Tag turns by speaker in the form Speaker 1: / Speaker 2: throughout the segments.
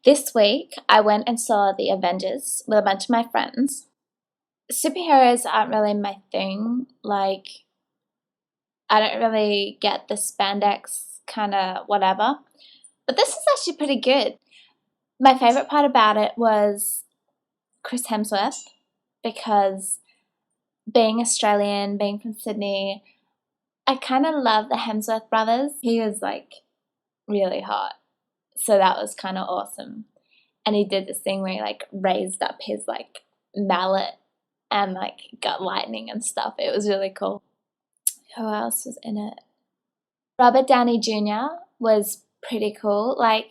Speaker 1: This week, I went and saw the Avengers with a bunch of my friends. Superheroes aren't really my thing. Like, I don't really get the spandex kind of whatever. But this is actually pretty good. My favorite part about it was Chris Hemsworth, because being Australian, being from Sydney, I kind of love the Hemsworth brothers. He was like really hot. So that was kind of awesome. And he did this thing where he like raised up his like mallet and like got lightning and stuff. It was really cool. Who else was in it? Robert Downey Jr. was pretty cool. Like,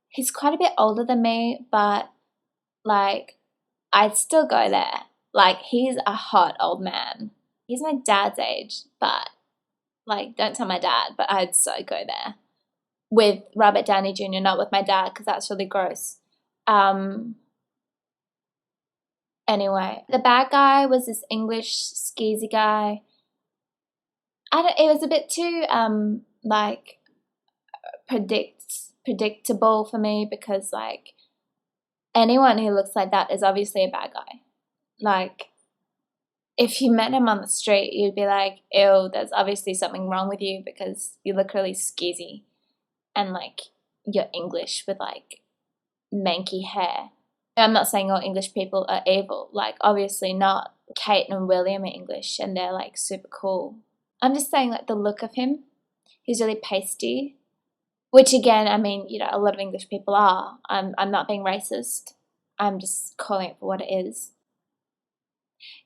Speaker 1: he's quite a bit older than me, but like I'd still go there. Like, he's a hot old man. He's my dad's age, but like, don't tell my dad, but I'd so go there with Robert Downey Jr., not with my dad, because that's really gross. Anyway, the bad guy was this English skeezy guy. It was a bit too like predictable for me, because like anyone who looks like that is obviously a bad guy. Like, if you met him on the street, you'd be like, ew, there's obviously something wrong with you because you look really skeezy and like you're English with like manky hair. I'm not saying all English people are evil. Like, obviously not. Kate and William are English and they're like super cool. I'm just saying, like, the look of him, he's really pasty. Which again, I mean, you know, a lot of English people are. I'm not being racist. I'm just calling it for what it is.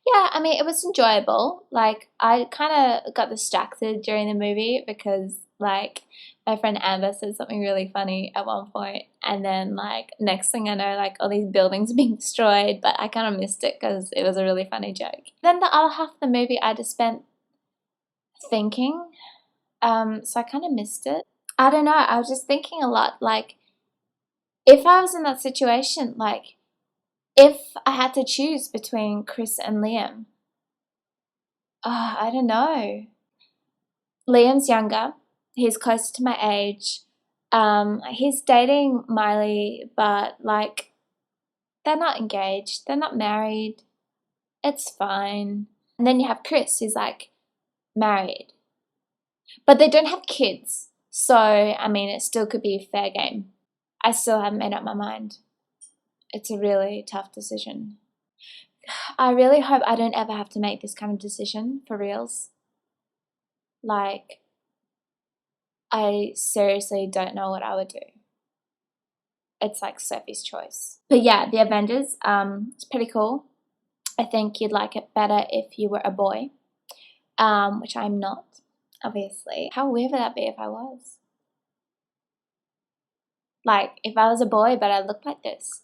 Speaker 1: Yeah, I mean, it was enjoyable. Like, I kind of got distracted during the movie because, like, my friend Amber said something really funny at one point, and then, like, next thing I know, like, all these buildings are being destroyed, but I kind of missed it because it was a really funny joke. Then the other half of the movie, I just spent thinking, so I kind of missed it. I don't know, I was just thinking a lot, like, if I was in that situation, like, if I had to choose between Chris and Liam, I don't know. Liam's younger. He's closer to my age. He's dating Miley, but like, they're not engaged. They're not married. It's fine. And then you have Chris, who's like married, but they don't have kids. So, I mean, it still could be a fair game. I still haven't made up my mind. It's a really tough decision. I really hope I don't ever have to make this kind of decision for reals. Like, I seriously don't know what I would do. It's like Sophie's choice. But yeah, the Avengers, it's pretty cool. I think you'd like it better if you were a boy, which I'm not, obviously. How weird would that be if I was? Like, if I was a boy but I looked like this.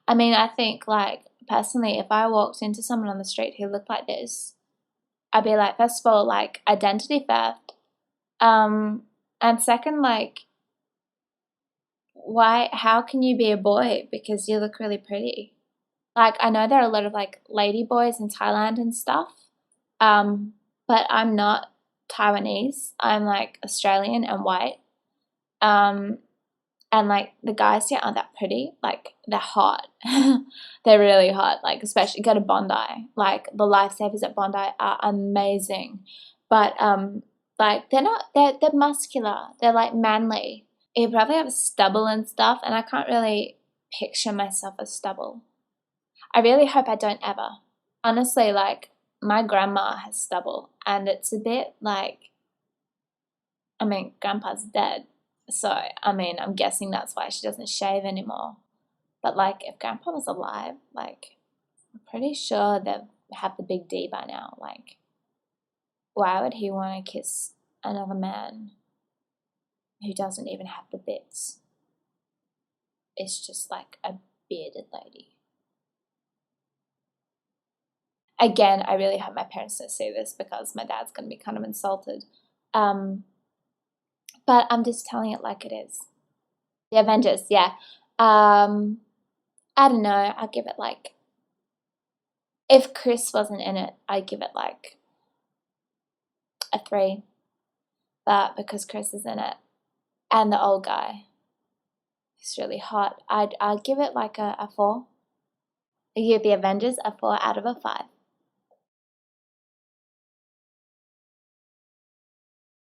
Speaker 1: I mean, I think, like, personally, if I walked into someone on the street who looked like this, I'd be like, first of all, like, identity theft. And second, like, how can you be a boy because you look really pretty? Like, I know there are a lot of, like, lady boys in Thailand and stuff, but I'm not Taiwanese. I'm, like, Australian and white. And, like, the guys here aren't that pretty. Like, they're hot. They're really hot. Like, especially go to Bondi. Like, the lifesavers at Bondi are amazing. But, like, they're muscular. They're, like, manly. You probably have stubble and stuff, and I can't really picture myself as stubble. I really hope I don't ever. Honestly, like, my grandma has stubble, and it's a bit like, I mean, grandpa's dead. So, I mean, I'm guessing that's why she doesn't shave anymore. But, like, if grandpa was alive, like, I'm pretty sure they'd have the big D by now. Like, why would he want to kiss another man who doesn't even have the bits? It's just like a bearded lady. Again, I really hope my parents don't see this because my dad's going to be kind of insulted. But I'm just telling it like it is. The Avengers, yeah. I don't know. I'll give it like, if Chris wasn't in it, I'd give it like a 3. But because Chris is in it, and the old guy, He's really hot. I'd give it like a 4. I give the Avengers a 4 out of a 5.